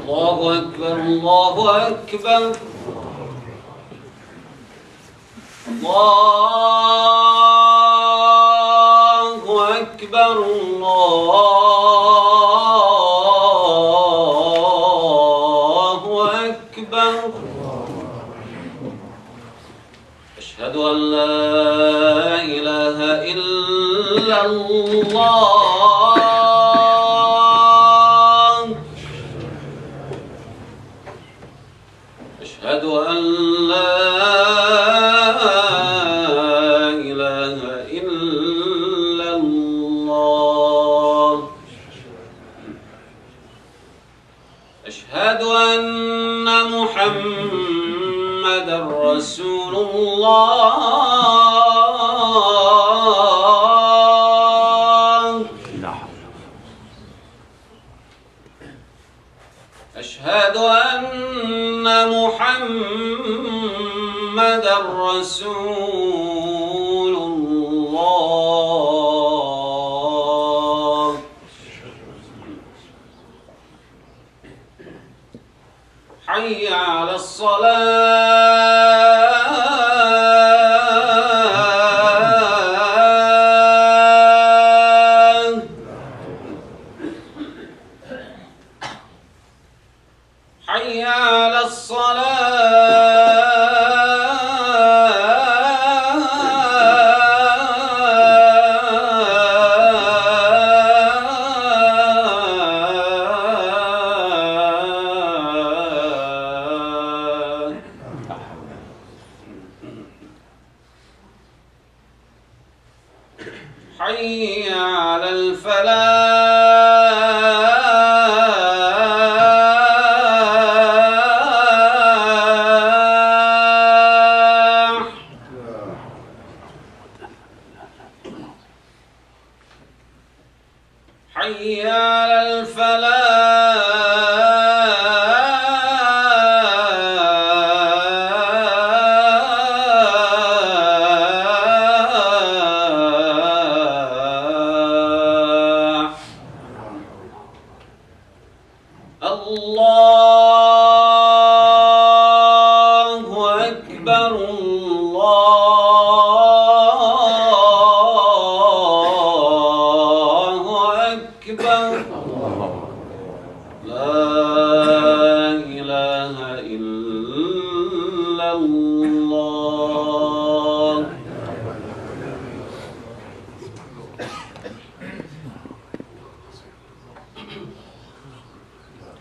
الله أكبر الله أكبر الله أكبر الله أكبر أشهد أن لا إله إلا الله أشهد أن لا إله إلا الله أشهد أن محمدًا رسول الله أشهد أن محمدًا رسول الله حي على الصلاة حي على حي على الفلاح حي على الفلاح الله أكبر الله أكبر لا إله إلا الله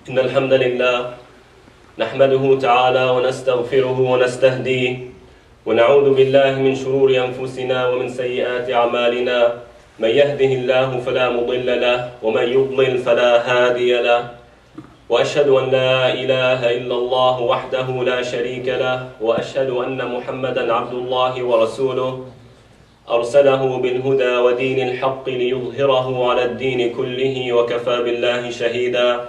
إن الحمد لله نحمده تعالى ونستغفره ونستهديه ونعوذ بالله من شرور أنفسنا ومن سيئات أعمالنا من يهده الله فلا مضل له ومن يضلل فلا هادي له وأشهد أن لا إله إلا الله وحده لا شريك له وأشهد أن محمدًا عبد الله ورسوله أرسله بالهدى ودين الحق ليظهره على الدين كله وكفى بالله شهيدا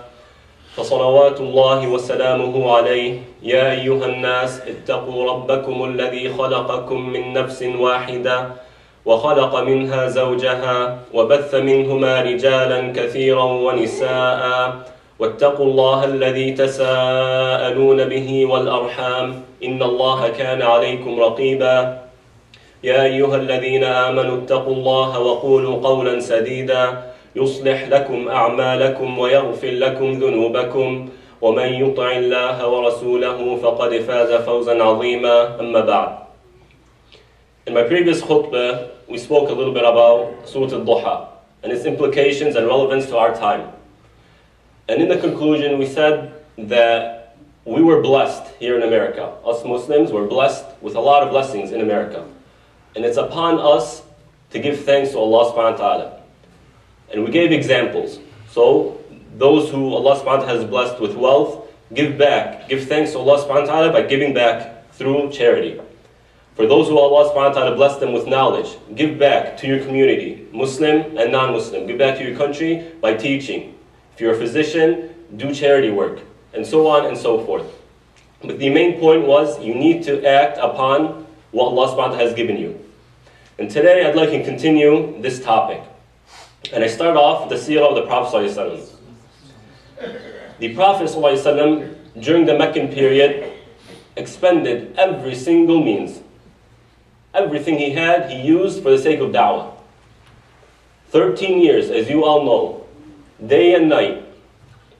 فصلوات الله وسلامه عليه يا أيها الناس اتقوا ربكم الذي خلقكم من نفس واحدة وخلق منها زوجها وبث منهما رجالا كثيرا ونساء واتقوا الله الذي تساءلون به والأرحام إن الله كان عليكم رقيبا يا أيها الذين آمنوا اتقوا الله وقولوا قولا سديدا يصلح لكم أعمالكم ويغفر لكم ذنوبكم ومن يطع الله ورسوله فقد فاز فوزا عظيما أما بعد. In my previous khutbah, we spoke a little bit about Surah Al-Duha and its implications and relevance to our time. And in the conclusion, we said that we were blessed here in America. Us Muslims were blessed with a lot of blessings in America. And it's upon us to give thanks to Allah subhanahu wa ta'ala. And we gave examples. So those who Allah subhanahu wa ta'ala has blessed with wealth, give back. Give thanks to Allah subhanahu wa ta'ala by giving back through charity. For those who Allah subhanahu wa ta'ala blessed them with knowledge, give back to your community, Muslim and non-Muslim. Give back to your country by teaching. If you're a physician, do charity work, and so on and so forth. But the main point was you need to act upon what Allah subhanahu wa ta'ala has given you. And today I'd like to continue this topic. And I start off with the seerah of the Prophet ﷺ. The Prophet ﷺ, during the Meccan period, expended every single means. Everything he had, he used for the sake of da'wah. 13 years, as you all know, day and night,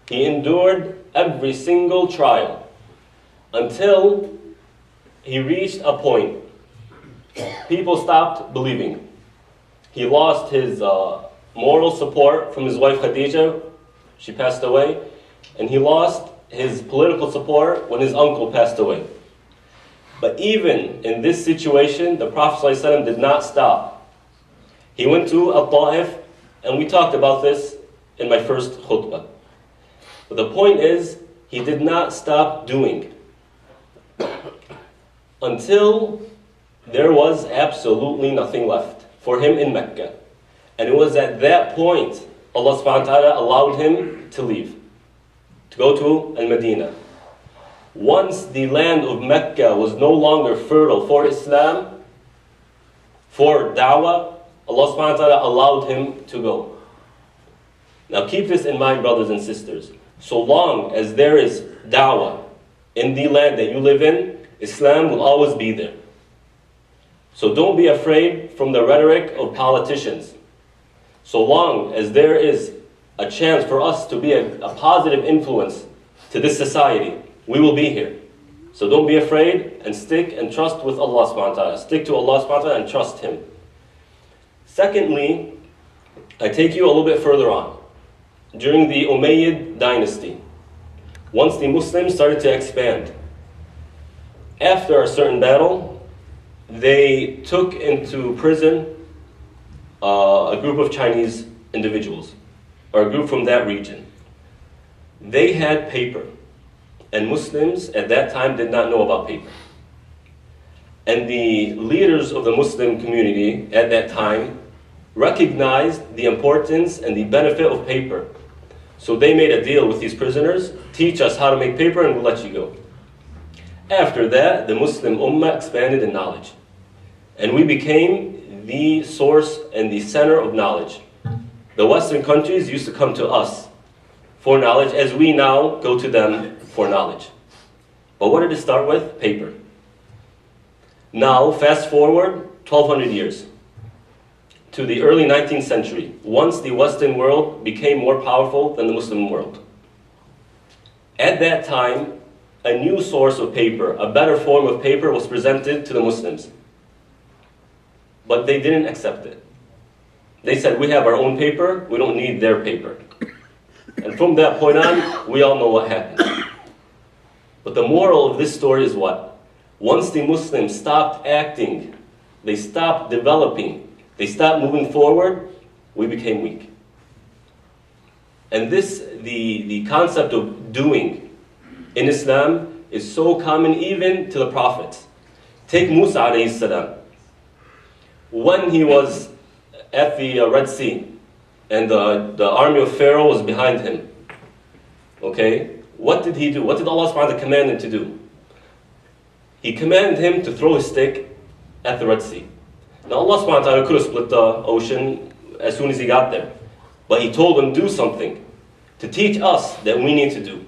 he endured every single trial until he reached a point. People stopped believing. He lost his moral support from his wife Khadija. She passed away. And he lost his political support when his uncle passed away. But even in this situation, the Prophet ﷺ did not stop. He went to Taif, and we talked about this in my first khutbah. But the point is, he did not stop doing until there was absolutely nothing left for him in Mecca. And it was at that point Allah subhanahu wa ta'ala allowed him to leave, to go to Al-Madinah. Once the land of Mecca was no longer fertile for Islam, for da'wah, Allah subhanahu wa ta'ala allowed him to go. Now keep this in mind, brothers and sisters. So long as there is da'wah in the land that you live in, Islam will always be there. So don't be afraid from the rhetoric of politicians. So long as there is a chance for us to be a positive influence to this society, we will be here. So don't be afraid, and stick and trust with Allah subhanahu wa ta'ala. Stick to Allah subhanahu wa ta'ala and trust Him. Secondly, I take you a little bit further on. During the Umayyad dynasty, once the Muslims started to expand, after a certain battle, they took into prison a group of Chinese individuals, or a group from that region. They had paper, and Muslims at that time did not know about paper. And the leaders of the Muslim community at that time recognized the importance and the benefit of paper. So they made a deal with these prisoners: teach us how to make paper and we'll let you go. After that, the Muslim Ummah expanded in knowledge. And we became the source and the center of knowledge. The Western countries used to come to us for knowledge, as we now go to them for knowledge. But what did it start with? Paper. Now, fast forward 1200 years to the early 19th century, once the Western world became more powerful than the Muslim world. At that time, a new source of paper, a better form of paper, was presented to the Muslims. But they didn't accept it. They said, we have our own paper, we don't need their paper. And from that point on, we all know what happened. But the moral of this story is what? Once the Muslims stopped acting, they stopped developing, they stopped moving forward, we became weak. And this, the concept of doing in Islam is so common even to the prophets. Take Musa alayhi salam. When he was at the Red Sea and the army of Pharaoh was behind him, okay, what did he do? What did Allah subhanahu wa ta'ala command him to do? He commanded him to throw his stick at the Red Sea. Now Allah subhanahu wa ta'ala could have split the ocean as soon as he got there. But he told him, do something to teach us that we need to do.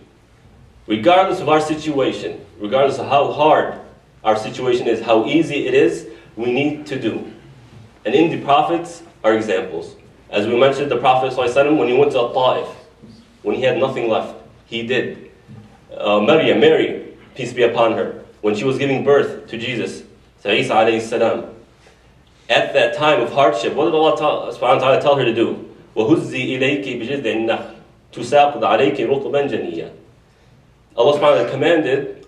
Regardless of our situation, regardless of how hard our situation is, how easy it is, we need to do. And in the prophets are examples. As we mentioned, the Prophet ﷺ, when he went to Taif, when he had nothing left, he did. Mary, peace be upon her, when she was giving birth to Jesus, to Isa alayhi salam, at that time of hardship, what did Allah subhanahu wa ta'ala tell her to do? وَهُزِّي إِلَيْكِ بِجِذْعِ النَّخْلِ تُسَاقِطْ عَلَيْكِ رُطْبًا جَنِيًّا. Allah subhanahu wa ta'ala commanded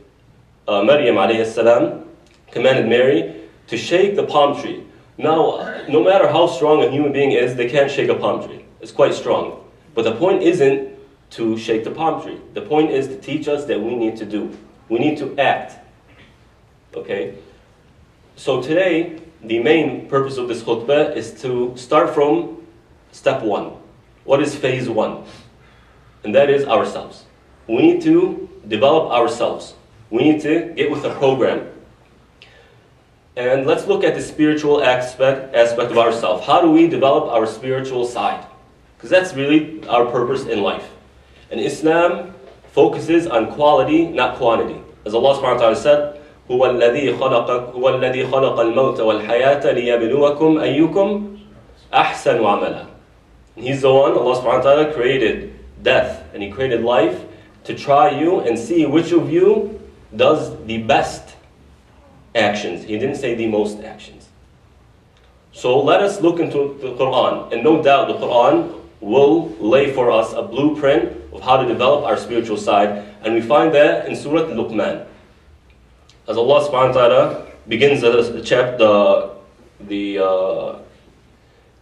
Maryam alayhi salam, commanded Mary to shake the palm tree. Now, no matter how strong a human being is, they can't shake a palm tree. It's quite strong. But the point isn't to shake the palm tree. The point is to teach us that we need to do. We need to act. Okay? So today, the main purpose of this khutbah is to start from step one. What is phase one? And that is ourselves. We need to develop ourselves. We need to get with the program. And let's look at the spiritual aspect of ourselves. How do we develop our spiritual side? Because that's really our purpose in life. And Islam focuses on quality, not quantity. As Allah subhanahu wa ta'ala said, هو الذي خلق الموت والحياة ليبلوكم أيكم أحسن عملا. He's the one, Allah subhanahu wa ta'ala, created death and He created life to try you and see which of you does the best actions. He didn't say the most actions. So let us look into the Quran, and no doubt the Quran will lay for us a blueprint of how to develop our spiritual side, and we find that in Surah Luqman. As Allah subhanahu wa ta'ala begins the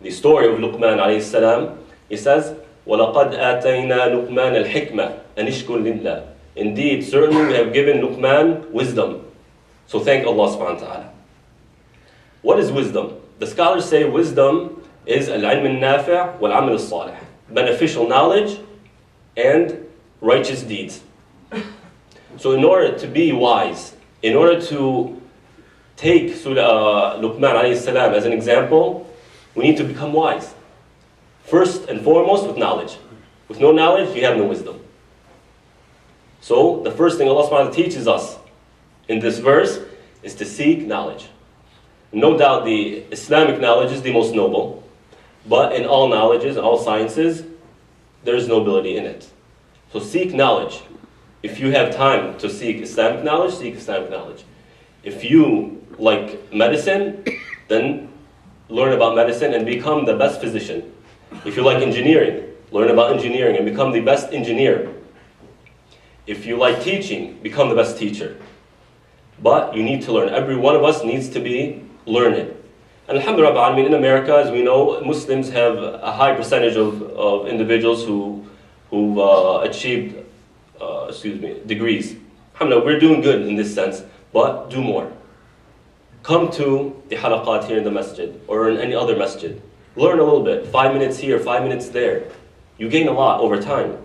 story of Luqman alayhi salam, He says, وَلَقَدْ آتَيْنَا لُقْمَانَ الْحِكْمَةَ أَنِ اشْكُرْ لِلَّهِ. Indeed, certainly we have given Luqman wisdom. So thank Allah subhanahu wa ta'ala. What is wisdom? The scholars say wisdom is al-ilm al-nafi' wal-amal al-salih. Beneficial knowledge and righteous deeds. So in order to be wise, in order to take Surah Luqman alayhi salam as an example, we need to become wise. First and foremost with knowledge. With no knowledge, you have no wisdom. So the first thing Allah subhanahu wa ta'ala teaches us in this verse is to seek knowledge. No doubt the Islamic knowledge is the most noble, but in all knowledges, all sciences, there is nobility in it. So seek knowledge. If you have time to seek Islamic knowledge, seek Islamic knowledge. If you like medicine, then learn about medicine and become the best physician. If you like engineering, learn about engineering and become the best engineer. If you like teaching, become the best teacher. But you need to learn. Every one of us needs to be learning. And alhamdulillah, in America, as we know, Muslims have a high percentage of individuals who've achieved degrees. Alhamdulillah, we're doing good in this sense, but do more. Come to the halaqat here in the masjid or in any other masjid. Learn a little bit. 5 minutes here, 5 minutes there. You gain a lot over time.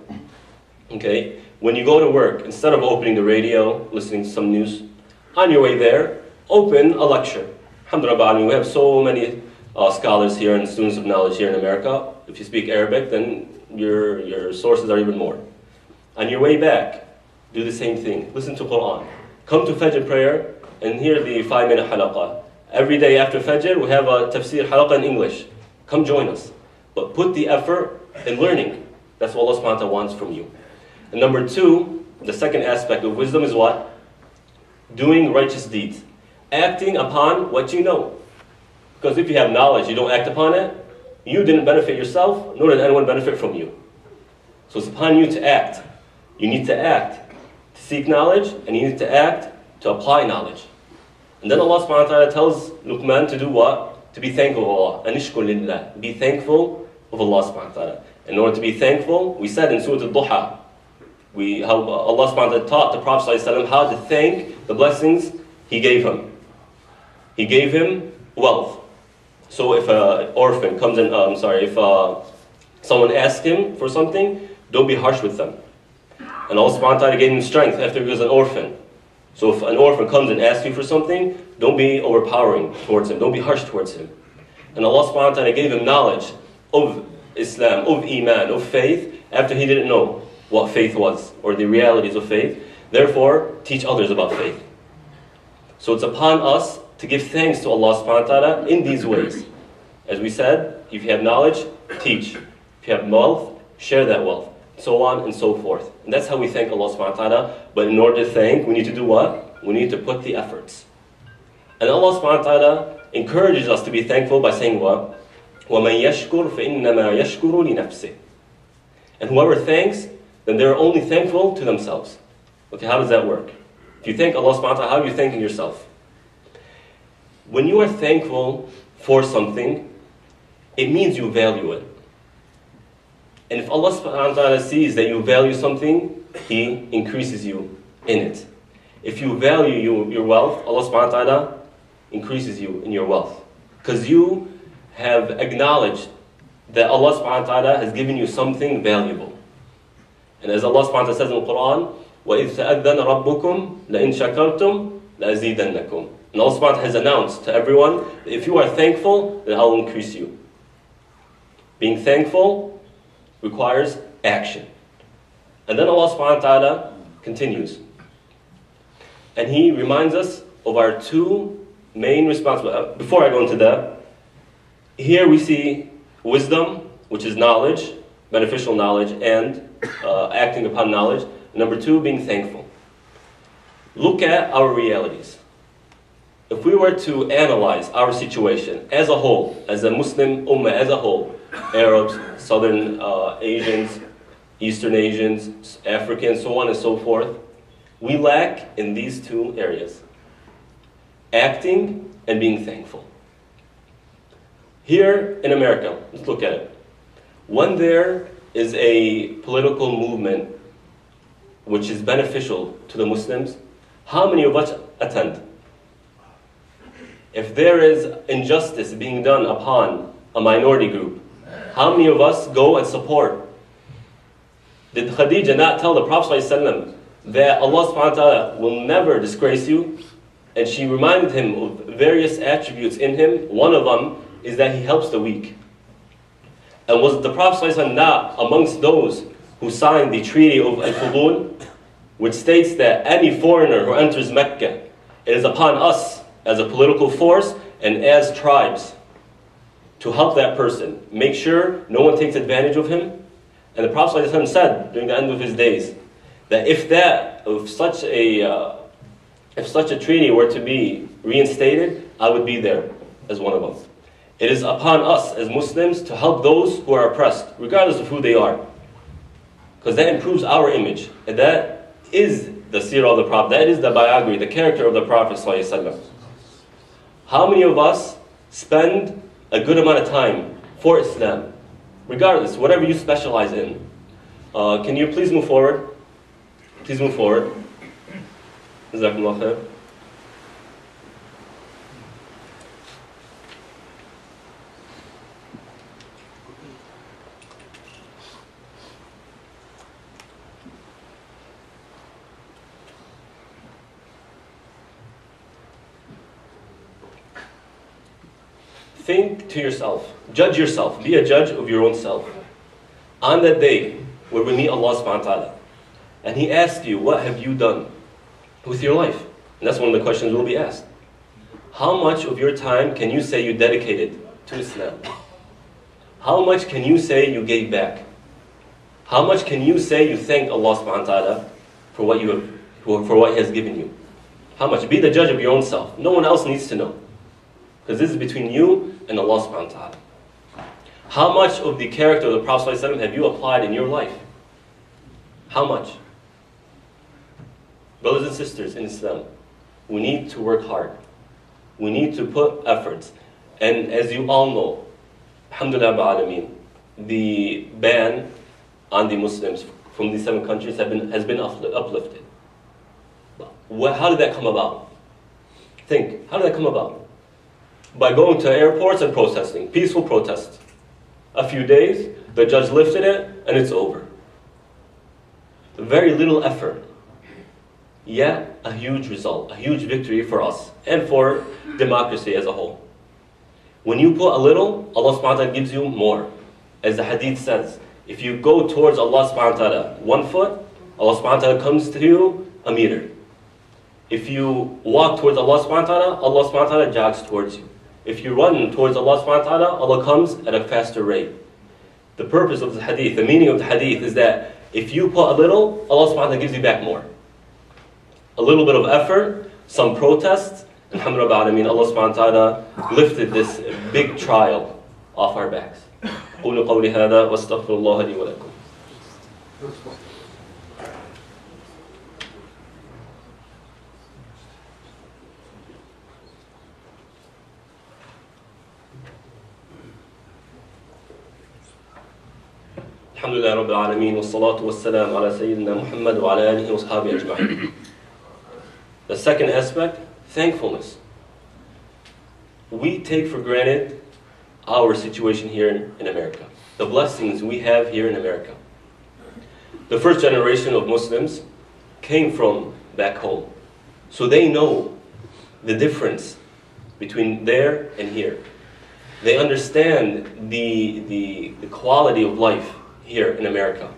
Okay? When you go to work, instead of opening the radio, listening to some news, on your way there, open a lecture. Alhamdulillah, we have so many scholars here and students of knowledge here in America. If you speak Arabic, then your sources are even more. On your way back, do the same thing. Listen to Quran. Come to Fajr prayer and hear the 5-minute halaqah. Every day after Fajr, we have a tafsir halaqah in English. Come join us. But put the effort in learning. That's what Allah subhanahu wa ta'ala wants from you. And number 2, the second aspect of wisdom is what? Doing righteous deeds. Acting upon what you know. Because if you have knowledge, you don't act upon it, you didn't benefit yourself, nor did anyone benefit from you. So it's upon you to act. You need to act to seek knowledge, and you need to act to apply knowledge. And then Allah subhanahu wa ta'ala tells Luqman to do what? To be thankful of Allah. Anishkur lillah. Be thankful of Allah subhanahu wa ta'ala. In order to be thankful, we said in Surah Al-Duha, how Allah subhanahu wa ta'ala taught the Prophet ﷺ how to thank the blessings He gave him. He gave him wealth. So if an orphan comes in, if someone asks him for something, don't be harsh with them. And Allah subhanahu wa ta'ala gave him strength after he was an orphan. So if an orphan comes and asks you for something, don't be overpowering towards him. Don't be harsh towards him. And Allah subhanahu wa ta'ala gave him knowledge of Islam, of Iman, of faith, after he didn't know what faith was, or the realities of faith. Therefore, teach others about faith. So it's upon us to give thanks to Allah subhanahu wa ta'ala in these ways. As we said, if you have knowledge, teach. If you have wealth, share that wealth. So on and so forth. And that's how we thank Allah subhanahu wa ta'ala. But in order to thank, we need to do what? We need to put the efforts. And Allah subhanahu wa ta'ala encourages us to be thankful by saying what? وَمَنْ يَشْكُرْ فَإِنَّمَا يَشْكُرُ لِنَفْسِهِ. And whoever thanks, then they're only thankful to themselves. Okay, how does that work? If you thank Allah subhanahu wa ta'ala, how are you thanking yourself? When you are thankful for something, it means you value it. And if Allah subhanahu wa ta'ala sees that you value something, He increases you in it. If you value your wealth, Allah subhanahu wa ta'ala increases you in your wealth. Because you have acknowledged that Allah subhanahu wa ta'ala has given you something valuable. And as Allah subhanahu wa ta'ala says in the Quran, وَإِذْ تَأَذَّنَ رَبُّكُمْ لَإِنْ شَكَرْتُمْ لَأَزِيدَنَّكُمْ. And Allah subhanahu wa ta'ala has announced to everyone that if you are thankful, then I will increase you. Being thankful requires action. And then Allah subhanahu wa ta'ala continues. And He reminds us of our two main responsibilities. Before I go into that, here we see wisdom, which is knowledge, beneficial knowledge, and acting upon knowledge. Number two, being thankful. Look at our realities. If we were to analyze our situation as a whole, as a Muslim ummah as a whole, Arabs, Southern Asians, Eastern Asians, Africans, so on and so forth, we lack in these two areas: acting and being thankful. Here in America, let's look at it. When there is a political movement which is beneficial to the Muslims, how many of us attend? If there is injustice being done upon a minority group, how many of us go and support? Did Khadija not tell the Prophet ﷺ that Allah subhanahu wa ta'ala will never disgrace you? And she reminded him of various attributes in him. One of them is that he helps the weak. And was the Prophet ﷺ not amongst those who signed the Treaty of Al-Fudul, which states that any foreigner who enters Mecca, it is upon us as a political force and as tribes to help that person, make sure no one takes advantage of him. And the Prophet ﷺ said during the end of his days that if such a treaty were to be reinstated, I would be there as one of them. It is upon us as Muslims to help those who are oppressed, regardless of who they are, because that improves our image, and that is the seerah of the Prophet, that is the biography, the character of the Prophet ﷺ. How many of us spend a good amount of time for Islam, regardless, whatever you specialize in? Can you please move forward? Please move forward. Jazakumullah khair. Think to yourself, judge yourself, be a judge of your own self. On that day where we meet Allah subhanahu wa ta'ala, and He asks you, what have you done with your life? And that's one of the questions we'll be asked. How much of your time can you say you dedicated to Islam? How much can you say you gave back? How much can you say you thanked Allah subhanahu wa ta'ala for what He has given you? How much? Be the judge of your own self. No one else needs to know. Because this is between you and Allah subhanahu wa ta'ala. How much of the character of the Prophet ﷺ have you applied in your life? How much? Brothers and sisters in Islam, we need to work hard. We need to put efforts. And as you all know, alhamdulillah ba'alameen, the ban on the Muslims from these 7 countries has been uplifted. How did that come about? Think, how did that come about? By going to airports and protesting, peaceful protests. A few days, the judge lifted it, and it's over. Very little effort, yet a huge result, a huge victory for us, and for democracy as a whole. When you put a little, Allah subhanahu wa ta'ala gives you more. As the hadith says, if you go towards Allah subhanahu wa ta'ala 1 foot, Allah subhanahu wa ta'ala comes to you a meter. If you walk towards Allah subhanahu wa ta'ala, Allah subhanahu wa ta'ala jogs towards you. If you run towards Allah subhanahu wa ta'ala, Allah comes at a faster rate. The purpose of the hadith, the meaning of the hadith is that if you put a little, Allah subhanahu wa ta'ala gives you back more. A little bit of effort, some protests, alhamdulillah, Allah subhanahu wa ta'ala lifted this big trial off our backs. قولوا قولي هذا واستغفر الله لي ولكم. Alhamdulillah Rabbil Alameen, wassalatu wassalam ala Sayyidina Muhammad wa ala alihi wa sahbihi ajma'in. The second aspect, thankfulness. We take for granted our situation here in America, the blessings we have here in America. The first generation of Muslims came from back home, so they know the difference between there and here. They understand the quality of life here in America.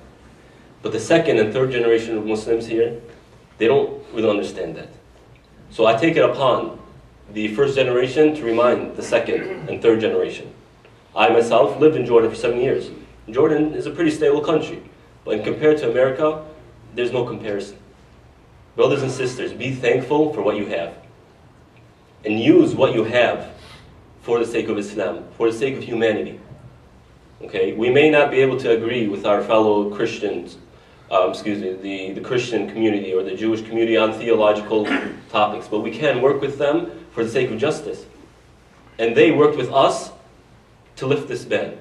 But the second and third generation of Muslims here, they don't really understand that. So I take it upon the first generation to remind the second and third generation. I myself lived in Jordan for 7 years. Jordan is a pretty stable country, but compared to America, there's no comparison. Brothers and sisters, be thankful for what you have. And use what you have for the sake of Islam, for the sake of humanity. Okay? We may not be able to agree with our fellow Christians, the Christian community or the Jewish community on theological topics, but we can work with them for the sake of justice. And they worked with us to lift this ban.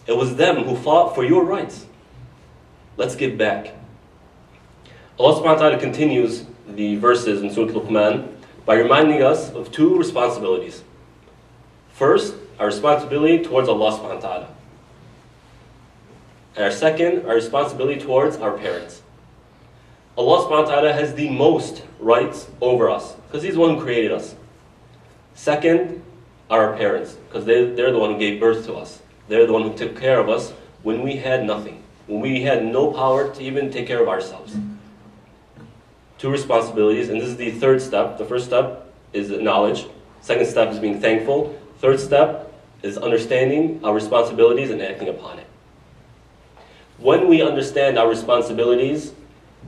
It was them who fought for your rights. Let's give back. Allah subhanahu wa ta'ala continues the verses in Surah Luqman by reminding us of two responsibilities. First, our responsibility towards Allah subhanahu wa ta'ala. And our second, our responsibility towards our parents. Allah subhanahu wa ta'ala has the most rights over us, because He's the one who created us. Second, our parents, because they're the one who gave birth to us. They're the one who took care of us when we had nothing, when we had no power to even take care of ourselves. Two responsibilities, and this is the third step. The first step is knowledge. Second step is being thankful. Third step is understanding our responsibilities and acting upon it. When we understand our responsibilities,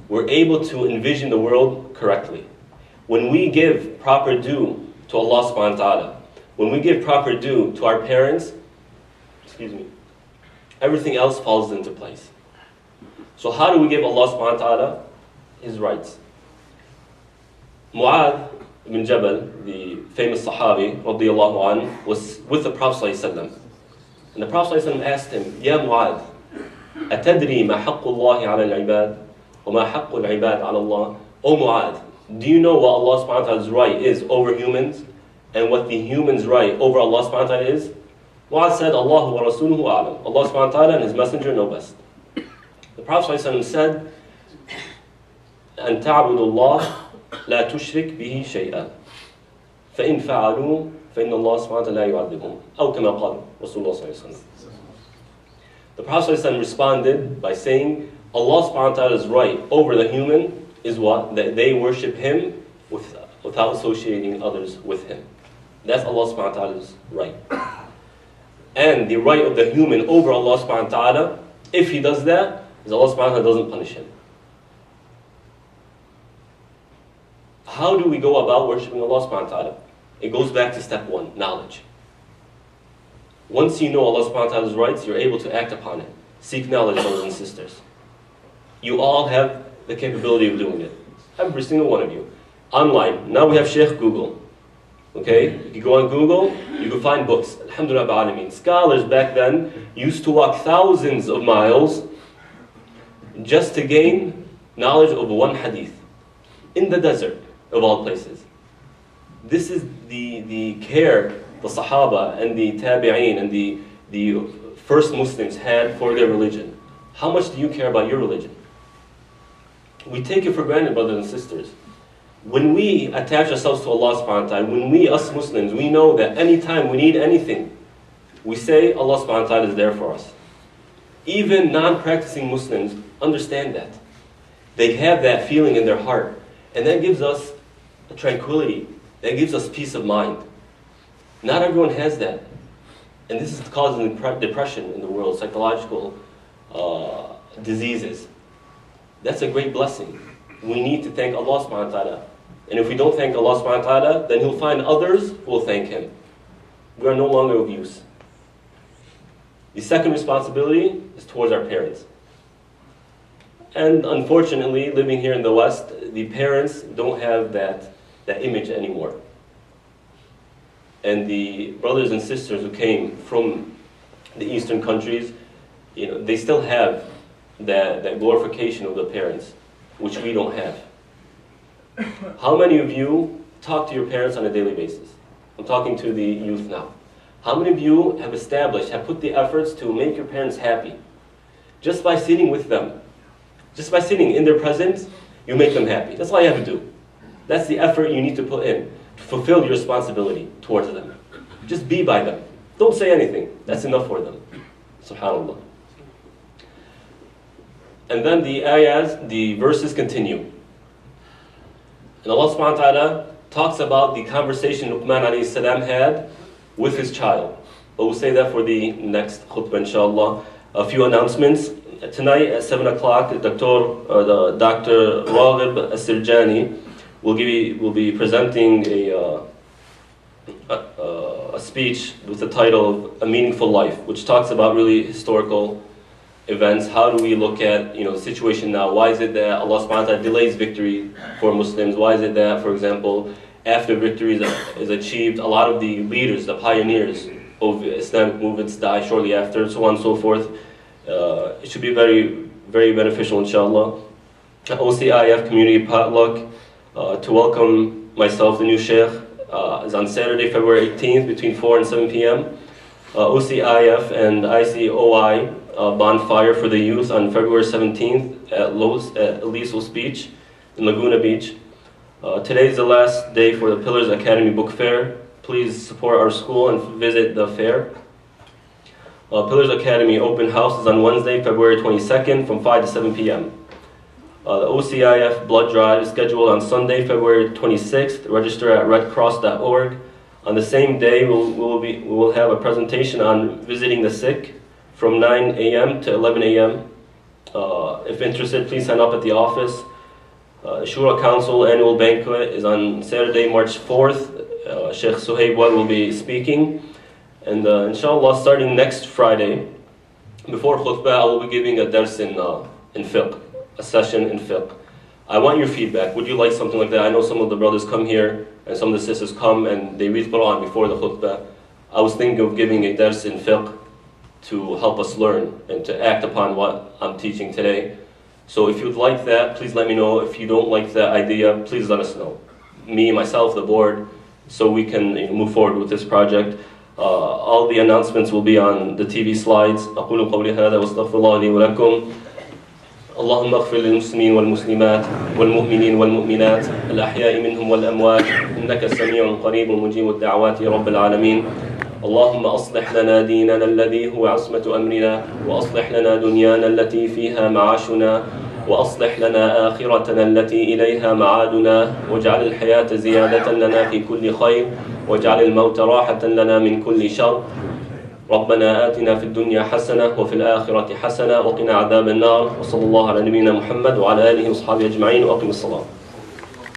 we're able to envision the world correctly. When we give proper due to Allah subhanahu wa ta'ala, when we give proper due to our parents, everything else falls into place. So how do we give Allah subhanahu wa ta'ala His rights? Mu'adh ibn Jabal, the famous Sahabi, radiyallahu anhu, was with the Prophet sallallahu alaihi wasallam. And the Prophet sallallahu alaihi wasallam asked him, Ya Mu'adh, أتدري ما حق الله على العباد وما حق العباد على الله? O Mu'adh, do you know what Allah subhanahu wa ta'ala's right is over humans and what the humans' right over Allah subhanahu wa ta'ala is? Mu'adh said, Allahu wa rasuluhu a'lam. Allah subhanahu wa ta'ala and His Messenger know best. The Prophet sallallahu alaihi wasallam said, أن تعبدوا الله لا تشرك به شيئا فإن فعلوا فإن الله سبحانه وتعالى لا يعذبهم أو كما قال رسول الله صلى الله عليه وسلم. The Prophet ﷺ responded by saying, Allah subhanahu wa ta'ala's right over the human is what? That they worship Him without associating others with Him. That's Allah subhanahu wa ta'ala's right. And the right of the human over Allah subhanahu wa ta'ala, if he does that, is Allah subhanahu wa ta'ala doesn't punish him. How do we go about worshiping Allah subhanahu wa ta'ala? It goes back to step one, knowledge. Once you know Allah subhanahu wa ta'ala's rights, you're able to act upon it. Seek knowledge, brothers and sisters. You all have the capability of doing it. Every single one of you. Online. Now we have Sheikh Google. Okay? You can go on Google, you can find books. Alhamdulillah ba'alameen. Scholars back then used to walk thousands of miles just to gain knowledge of one hadith. In the desert, of all places. This is the care the Sahaba and the Tabi'een and the first Muslims had for their religion. How much do you care about your religion? We take it for granted, brothers and sisters. When we attach ourselves to Allah subhanahu wa ta'ala, when we, us Muslims, we know that anytime we need anything, we say Allah subhanahu wa ta'ala is there for us. Even non-practicing Muslims understand that. They have that feeling in their heart. And that gives us a tranquility. That gives us peace of mind. Not everyone has that. And this is causing depression in the world, psychological diseases. That's a great blessing. We need to thank Allah subhanahu wa ta'ala. And if we don't thank Allah subhanahu wa ta'ala, then He'll find others who will thank Him. We are no longer of use. The second responsibility is towards our parents. And unfortunately, living here in the West, the parents don't have that image anymore. And the brothers and sisters who came from the Eastern countries, they still have that glorification of the parents, which we don't have. How many of you talk to your parents on a daily basis? I'm talking to the youth now. How many of you have put the efforts to make your parents happy? Just by sitting with them. Just by sitting in their presence, you make them happy. That's all you have to do. That's the effort you need to put in to fulfill your responsibility towards them. Just be by them. Don't say anything. That's enough for them. SubhanAllah. And then the ayahs, the verses continue. And Allah subhanahu wa ta'ala talks about the conversation Luqman alayhi salam had with his child. But we'll say that for the next khutbah, inshallah. A few announcements. Tonight at 7 o'clock, Dr. Raghib Asirjani will be presenting a speech with the title "A Meaningful Life," which talks about really historical events. How do we look at the situation now? Why is it that Allah subhanahu wa ta'ala delays victory for Muslims? Why is it that, for example, after victory is achieved, a lot of the leaders, the pioneers of Islamic movements die shortly after, so on and so forth? It should be very, very beneficial, inshallah. OCIF Community Potluck to welcome myself, the new Sheikh, is on Saturday, February 18th between 4 and 7 p.m. OCIF and ICOI bonfire for the youth on February 17th at Elisos Beach in Laguna Beach. Today is the last day for the Pillars Academy Book Fair. Please support our school and visit the fair. Pillars Academy open house is on Wednesday, February 22nd from 5 to 7 p.m. The OCIF blood drive is scheduled on Sunday, February 26th. Register at redcross.org. On the same day, we will have a presentation on visiting the sick from 9 a.m. to 11 a.m. If interested, please sign up at the office. Shura Council annual banquet is on Saturday, March 4th. Sheikh Suhaib will be speaking. And inshallah, starting next Friday, before khutbah, I will be giving a dars in fiqh, a session in fiqh. I want your feedback. Would you like something like that? I know some of the brothers come here and some of the sisters come and they read Quran before the khutbah. I was thinking of giving a dars in fiqh to help us learn and to act upon what I'm teaching today. So if you'd like that, please let me know. If you don't like that idea, please let us know. Me, myself, the board, so we can move forward with this project. All the announcements will be on the TV slides. أقول قولي هذا واستغفر الله لي ولكم. اللهم اغفر للمسلمين والمسلمات والمؤمنين والمؤمنات الأحياء منهم والأموات إنك سميع قريب مجيب الدعوات يا رب العالمين. اللهم أصلح لنا ديننا الذي هو عصمة أمرنا وأصلح لنا دنيانا التي فيها معاشنا وأصلح لنا آخرتنا التي إليها معادنا واجعل الحياة زيادة لنا في كل خير واجعل الموت راحة لنا من كل شر. ربنا آتنا في الدنيا حسنة وفي الآخرة حسنة وقنا عذاب النار. وصلى الله على نبينا محمد وعلى آله وصحبه أجمعين وأقم الصلاة.